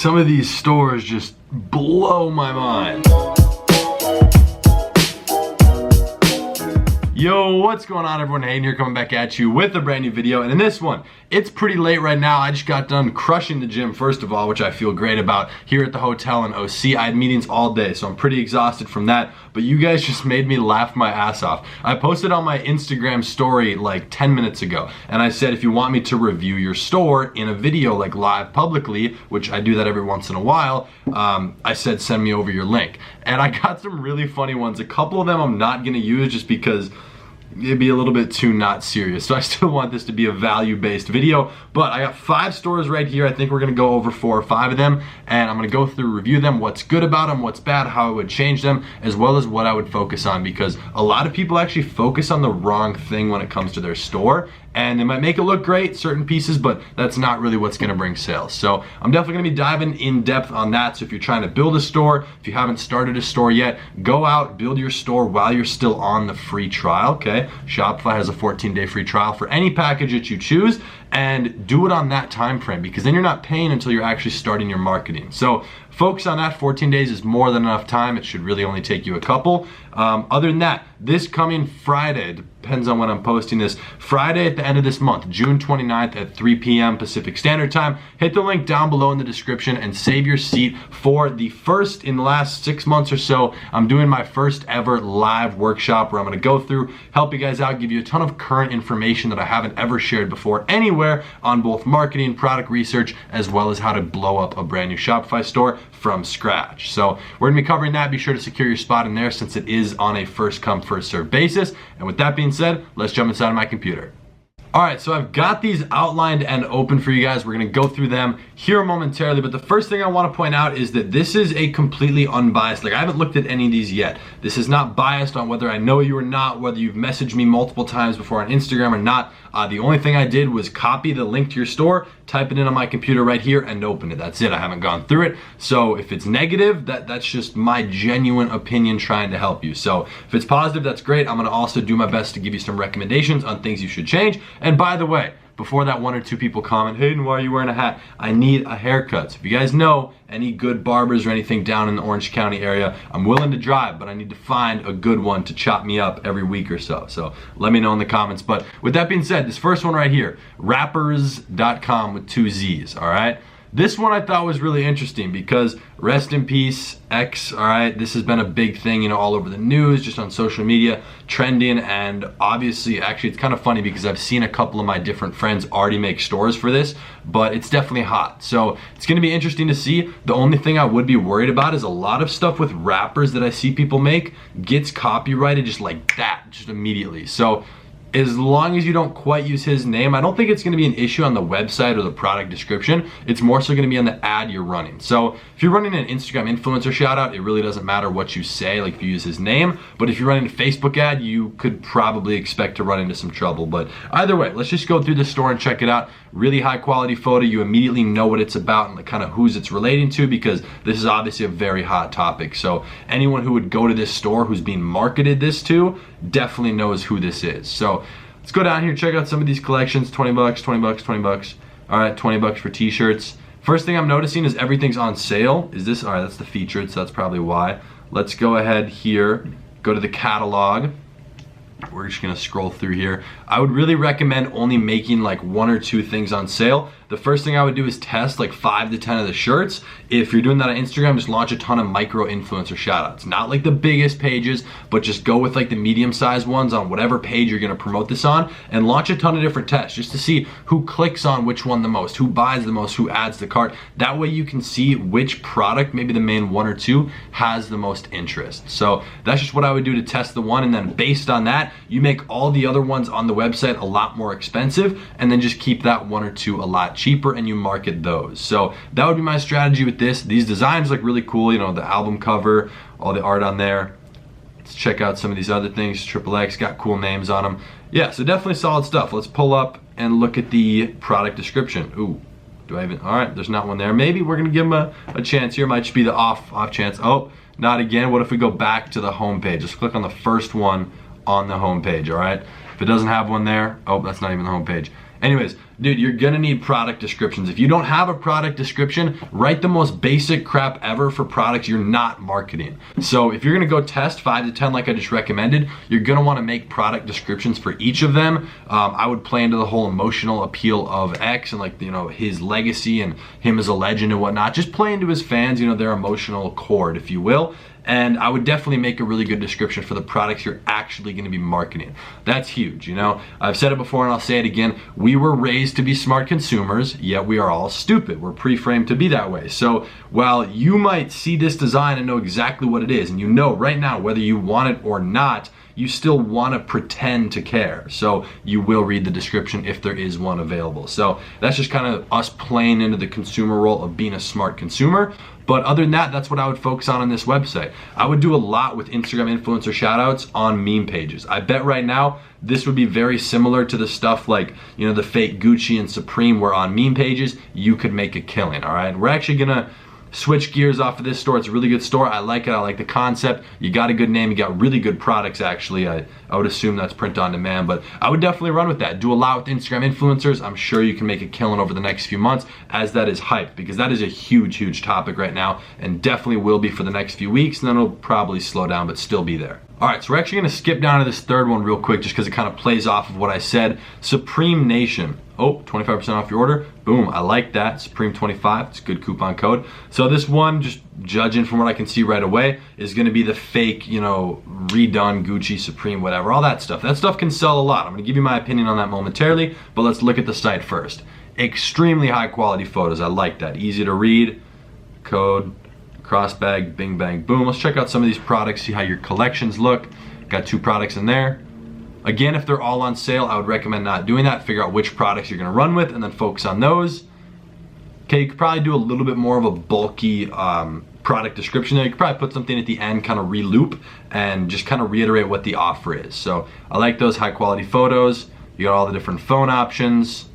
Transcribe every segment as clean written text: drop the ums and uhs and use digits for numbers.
Some of these stores just blow my mind. Yo, what's going on everyone? Hayden here coming back at you with a brand new video, and in this one, it's pretty late right now. I just got done crushing the gym first of all, which I feel great about here at the hotel in OC. I had meetings all day, so I'm pretty exhausted from that, but you guys just made me laugh my ass off. I posted on my Instagram story like 10 minutes ago, and I said if you want me to review your store in a video like live publicly, which I do that every once in a while, I said send me over your link. And I got some really funny ones. A couple of them I'm not gonna use just because it'd be a little bit too not serious. So I still want this to be a value-based video, but I got 5 stores right here. I think we're gonna go over 4 or 5 of them, and I'm gonna go through, review them, what's good about them, what's bad, how I would change them, as well as what I would focus on, because a lot of people actually focus on the wrong thing when it comes to their store, and they might make it look great, certain pieces, but that's not really what's gonna bring sales. So I'm definitely gonna be diving in depth on that. So if you're trying to build a store, if you haven't started a store yet, go out, build your store while you're still on the free trial, okay? Shopify has a 14-day free trial for any package that you choose, and do it on that time frame, because then you're not paying until you're actually starting your marketing. So focus on that. 14 days is more than enough time. It should really only take you a couple. Other than that, this coming Friday, depends on when I'm posting this, Friday at the end of this month, June 29th at 3 p.m. Pacific Standard Time, hit the link down below in the description and save your seat for the first, in the last 6 months or so, I'm doing my first ever live workshop where I'm gonna go through, help you guys out, give you a ton of current information that I haven't ever shared before anywhere on both marketing, product research, as well as how to blow up a brand new Shopify store from scratch. So we're gonna be covering that. Be sure to secure your spot in there since it is on a first come, first served basis. And with that being said, let's jump inside of my computer. All right, so I've got these outlined and open for you guys. We're gonna go through them here momentarily, but the first thing I wanna point out is that this is a completely unbiased, like I haven't looked at any of these yet. This is not biased on whether I know you or not, whether you've messaged me multiple times before on Instagram or not. The only thing I did was copy the link to your store, type it in on my computer right here, and open it. That's it, I haven't gone through it. So if it's negative, that's just my genuine opinion trying to help you. So if it's positive, that's great. I'm gonna also do my best to give you some recommendations on things you should change. And by the way, before that 1 or 2 people comment, Hayden, why are you wearing a hat? I need a haircut. So if you guys know any good barbers or anything down in the Orange County area, I'm willing to drive, but I need to find a good one to chop me up every week or so. So let me know in the comments. But with that being said, this first one right here, rappers.com with 2 Z's, all right? This one I thought was really interesting because rest in peace, X, all right? This has been a big thing, you know, all over the news, just on social media, trending, and obviously, actually, it's kind of funny because I've seen a couple of my different friends already make stores for this, but it's definitely hot. So it's gonna be interesting to see. The only thing I would be worried about is a lot of stuff with rappers that I see people make gets copyrighted just like that, just immediately. So as long as you don't quite use his name, I don't think it's gonna be an issue on the website or the product description. It's more so gonna be on the ad you're running. So if you're running an Instagram influencer shout out, it really doesn't matter what you say, like if you use his name, but if you're running a Facebook ad, you could probably expect to run into some trouble. But either way, let's just go through the store and check it out. Really high quality photo. You immediately know what it's about and the kind of who's it's relating to, because this is obviously a very hot topic. So anyone who would go to this store who's being marketed this to definitely knows who this is. So let's go down here, check out some of these collections. 20 bucks, 20 bucks, 20 bucks. All right, 20 bucks for t-shirts. First thing I'm noticing is everything's on sale. Is this, all right, that's the featured, so that's probably why. Let's go ahead here, go to the catalog. We're just gonna scroll through here. I would really recommend only making like 1 or 2 things on sale. The first thing I would do is test like 5 to 10 of the shirts. If you're doing that on Instagram, just launch a ton of micro influencer shout outs. Not like the biggest pages, but just go with like the medium sized ones on whatever page you're gonna promote this on, and launch a ton of different tests just to see who clicks on which one the most, who buys the most, who adds the cart. That way you can see which product, maybe the main 1 or 2, has the most interest. So that's just what I would do to test the one, and then based on that, you make all the other ones on the website a lot more expensive, and then just keep that 1 or 2 a lot cheaper, and you market those. So that would be my strategy with this. These designs look really cool, you know, the album cover, all the art on there. Let's check out some of these other things. Triple X got cool names on them. Yeah, so definitely solid stuff. Let's pull up and look at the product description. Ooh, do I even, all right, there's not one there. Maybe we're gonna give them a chance here. Might just be the off chance. Oh, not again. What if we go back to the home page? Just click on the first one on the home page, all right? If it doesn't have one there, oh, that's not even the home page. Anyways, dude, you're gonna need product descriptions. If you don't have a product description, write the most basic crap ever for products you're not marketing. So if you're gonna go test 5 to 10 like I just recommended, you're gonna wanna make product descriptions for each of them. I would play into the whole emotional appeal of X and like, you know, his legacy and him as a legend and whatnot. Just play into his fans, you know, their emotional chord, if you will. And I would definitely make a really good description for the products you're actually going to be marketing. That's huge, you know. I've said it before and I'll say it again. We were raised to be smart consumers, yet we are all stupid. We're pre-framed to be that way. So while you might see this design and know exactly what it is, and you know right now whether you want it or not, you still want to pretend to care. So you will read the description if there is one available. So that's just kind of us playing into the consumer role of being a smart consumer. But other than that, that's what I would focus on this website. I would do a lot with Instagram influencer shoutouts on meme pages. I bet right now this would be very similar to the stuff like, you know, the fake Gucci and Supreme, where on meme pages you could make a killing. All right, we're actually gonna switch gears off of this store. It's a really good store. I like it. I like the concept. You got a good name. You got really good products, actually. I would assume that's print on demand, but I would definitely run with that. Do a lot with Instagram influencers. I'm sure you can make a killing over the next few months as that is hyped, because that is a huge, huge topic right now and definitely will be for the next few weeks, and then it'll probably slow down but still be there. All right, so we're actually gonna skip down to this third one real quick just because it kind of plays off of what I said. Supreme Nation. Oh, 25% off your order. Boom, I like that. Supreme 25, it's a good coupon code. So this one, just judging from what I can see right away, is gonna be the fake, you know, redone Gucci, Supreme, whatever, all that stuff. That stuff can sell a lot. I'm gonna give you my opinion on that momentarily, but let's look at the site first. Extremely high quality photos, I like that. Easy to read, code, cross bag, bing bang boom. Let's check out some of these products, see how your collections look. Got 2 products in there. Again, if they're all on sale, I would recommend not doing that. Figure out which products you're gonna run with and then focus on those. Okay, you could probably do a little bit more of a bulky product description there. You could probably put something at the end, kind of re-loop and just kind of reiterate what the offer is. So I like those high quality photos. You got all the different phone options.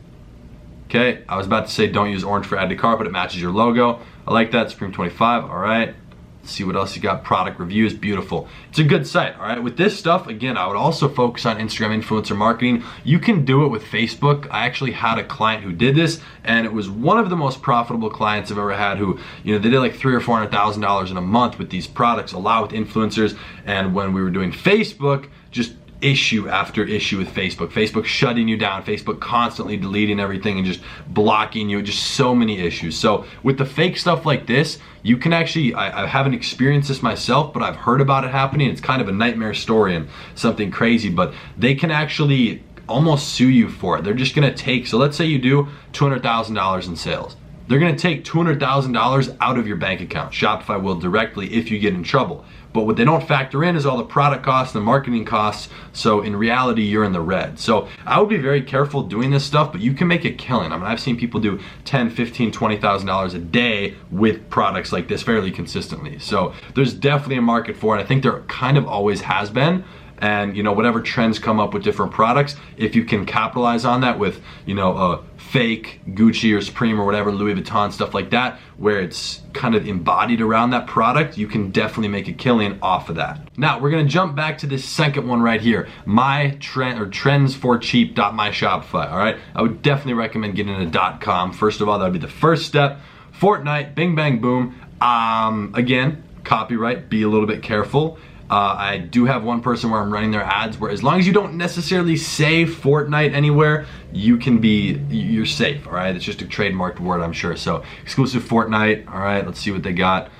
Okay, I was about to say don't use orange for add to cart, but it matches your logo. I like that. Supreme 25, all right. Let's see what else you got. Product reviews, beautiful. It's a good site, all right. With this stuff, again, I would also focus on Instagram influencer marketing. You can do it with Facebook. I actually had a client who did this, and it was one of the most profitable clients I've ever had who, you know, they did like $300,000 or $400,000 in a month with these products, a lot with influencers. And when we were doing Facebook, just issue after issue with Facebook shutting you down, Facebook constantly deleting everything and just blocking you, just so many issues. So with the fake stuff like this, you can actually, I haven't experienced this myself, but I've heard about it happening. It's kind of a nightmare story and something crazy, but they can actually almost sue you for it. They're just gonna take, so let's say you do $200,000 in sales. They're gonna take $200,000 out of your bank account. Shopify will directly if you get in trouble. But what they don't factor in is all the product costs, the marketing costs, so in reality, you're in the red. So I would be very careful doing this stuff, but you can make a killing. I mean, I've seen people do $10,000, $15,000, $20,000 a day with products like this fairly consistently. So there's definitely a market for it. I think there kind of always has been. And you know, whatever trends come up with different products, if you can capitalize on that with, you know, a fake Gucci or Supreme or whatever, Louis Vuitton, stuff like that, where it's kind of embodied around that product, you can definitely make a killing off of that. Now we're gonna jump back to this second one right here, my trend or trends for cheap.myshopify. All right, I would definitely recommend getting a .com. First of all, that would be the first step. Fortnite, bing bang boom. Again, copyright, be a little bit careful. I do have one person where I'm running their ads where as long as you don't necessarily say Fortnite anywhere, you're safe, all right? It's just a trademarked word, I'm sure. So exclusive Fortnite, all right, let's see what they got.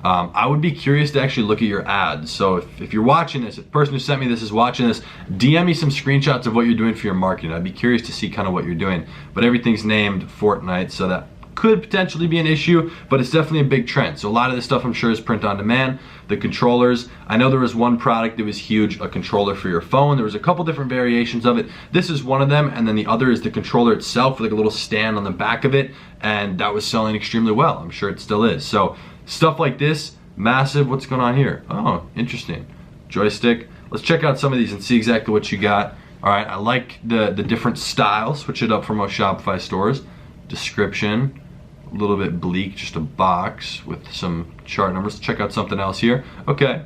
I would be curious to actually look at your ads. So if you're watching this, if the person who sent me this is watching this, DM me some screenshots of what you're doing for your marketing. I'd be curious to see kind of what you're doing. But everything's named Fortnite, so that could potentially be an issue, but it's definitely a big trend. So a lot of this stuff I'm sure is print on demand. The controllers, I know there was one product that was huge, a controller for your phone. There was a couple different variations of it. This is one of them, and then the other is the controller itself with like a little stand on the back of it, and that was selling extremely well. I'm sure it still is. So stuff like this, massive. What's going on here? Oh, interesting. Joystick. Let's check out some of these and see exactly what you got. All right, I like the different styles. Switch it up for most Shopify stores. Description. A little bit bleak, just a box with some chart numbers. Check out something else here. Okay,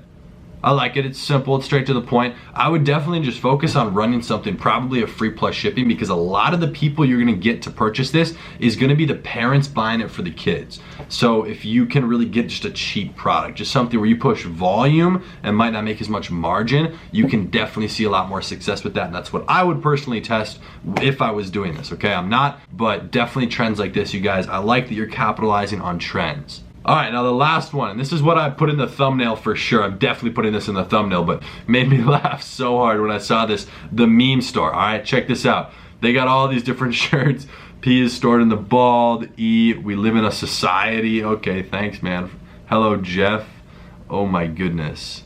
I like it. It's simple. It's straight to the point. I would definitely just focus on running something, probably a free plus shipping, because a lot of the people you're gonna get to purchase this is gonna be the parents buying it for the kids. So if you can really get just a cheap product, just something where you push volume and might not make as much margin, you can definitely see a lot more success with that. And that's what I would personally test if I was doing this, okay? I'm not, but definitely trends like this, you guys. I like that you're capitalizing on trends. All right, now the last one, and this is what I put in the thumbnail for sure. I'm definitely putting this in the thumbnail, but made me laugh so hard when I saw this, the meme store. All right, check this out. They got all these different shirts. P is stored in the bald. E, we live in a society. Okay, thanks, man. Hello, Jeff. Oh my goodness.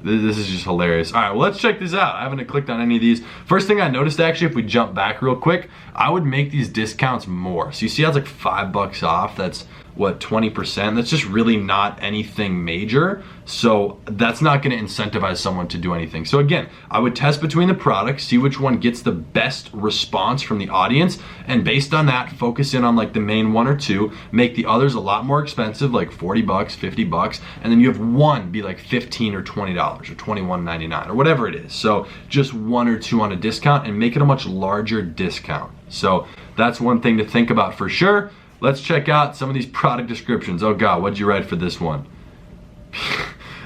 This is just hilarious. All right, well, let's check this out. I haven't clicked on any of these. First thing I noticed, actually, if we jump back real quick, I would make these discounts more. So you see how it's like $5 off? That's what, 20%? That's just really not anything major. So that's not gonna incentivize someone to do anything. So again, I would test between the products, see which one gets the best response from the audience, and based on that, focus in on like the main one or two, make the others a lot more expensive, like $40, $50, and then you have one be like $15 or $20 or $21.99 or whatever it is. So just one or two on a discount and make it a much larger discount. So that's one thing to think about for sure. Let's check out some of these product descriptions. Oh God, what'd you write for this one?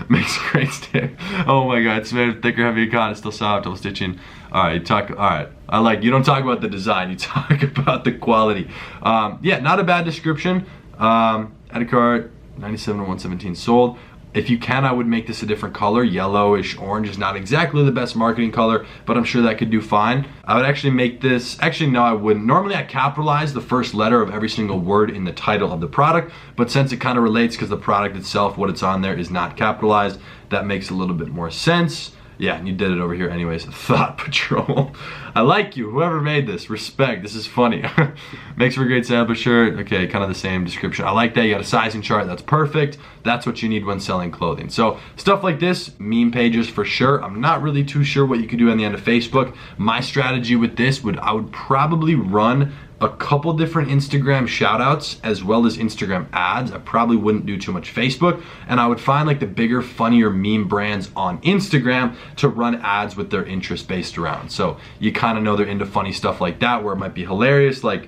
Makes a great stick. Oh my God, it's made of thicker, heavier cotton, still soft, double stitching. All right, I like, you don't talk about the design, you talk about the quality. Yeah, not a bad description. Add a cart, 97 to 117 sold. If you can, I would make this a different color. Yellowish orange is not exactly the best marketing color, but I'm sure that could do fine. I would actually make this, actually no, I wouldn't. Normally I capitalize the first letter of every single word in the title of the product, but since it kind of relates because the product itself, what it's on there is not capitalized, that makes a little bit more sense. Yeah, and you did it over here anyways. Thought Patrol. I like you, whoever made this. Respect, this is funny. Makes for a great sample shirt. Okay, kind of the same description. I like that, you got a sizing chart, that's perfect. That's what you need when selling clothing. So stuff like this, meme pages for sure. I'm not really too sure what you could do on the end of Facebook. My strategy with this I would probably run a couple different Instagram shoutouts as well as Instagram ads. I probably wouldn't do too much Facebook, and I would find like the bigger, funnier meme brands on Instagram to run ads with their interest based around. So you kind of know they're into funny stuff like that where it might be hilarious, like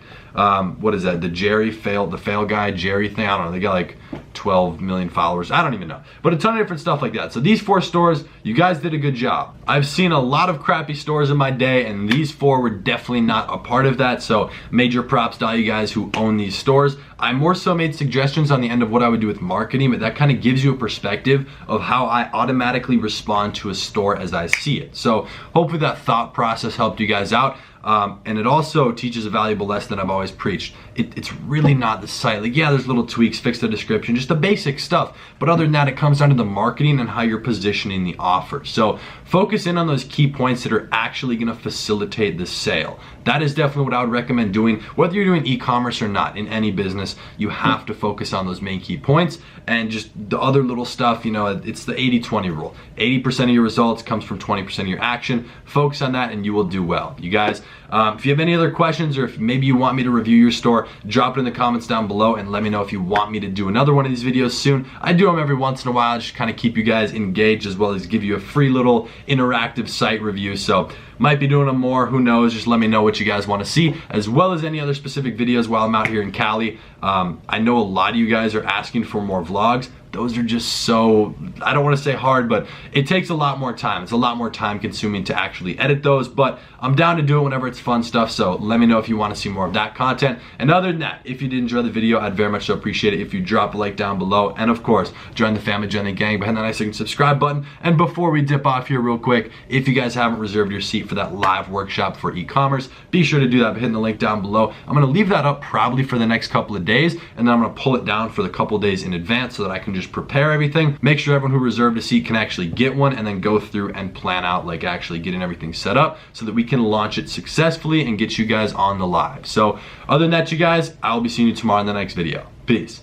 what is that, the fail guy Jerry thing, I don't know, they got like 12 million followers, I don't even know, but a ton of different stuff like that. So these 4 stores, you guys did a good job. I've seen a lot of crappy stores in my day, and these 4 were definitely not a part of that, so major props to all you guys who own these stores. I more so made suggestions on the end of what I would do with marketing, but that kind of gives you a perspective of how I automatically respond to a store as I see it. So hopefully that thought process helped you guys out. And it also teaches a valuable lesson that I've always preached. It's really not the site. Like, yeah, there's little tweaks, fix the description, just the basic stuff. But other than that, it comes down to the marketing and how you're positioning the offer. So focus in on those key points that are actually gonna facilitate the sale. That is definitely what I would recommend doing. Whether you're doing e-commerce or not, in any business, you have to focus on those main key points, and just the other little stuff, you know, it's the 80-20 rule. 80% of your results comes from 20% of your action. Focus on that and you will do well. You guys, if you have any other questions, or if maybe you want me to review your store, drop it in the comments down below and let me know if you want me to do another one of these videos soon. I do them every once in a while, just kind of keep you guys engaged, as well as give you a free little interactive site review. So might be doing them more, who knows. Just let me know what you guys want to see, as well as any other specific videos while I'm out here in Cali. I know a lot of you guys are asking for more vlogs. Those are just so, I don't want to say hard, but it takes a lot more time. It's a lot more time consuming to actually edit those, but I'm down to do it whenever it's fun stuff. So let me know if you want to see more of that content. And other than that, if you did enjoy the video, I'd very much so appreciate it if you drop a like down below. And of course, join the family, join the gang behind that nice looking subscribe button. And before we dip off here real quick, if you guys haven't reserved your seat for that live workshop for e-commerce, be sure to do that by hitting the link down below. I'm gonna leave that up probably for the next couple of days, and then I'm gonna pull it down for the couple days in advance so that I can just prepare everything, make sure everyone who reserved a seat can actually get one, and then go through and plan out like actually getting everything set up so that we can launch it successfully and get you guys on the live. So other than that, you guys, I'll be seeing you tomorrow in the next video. Peace.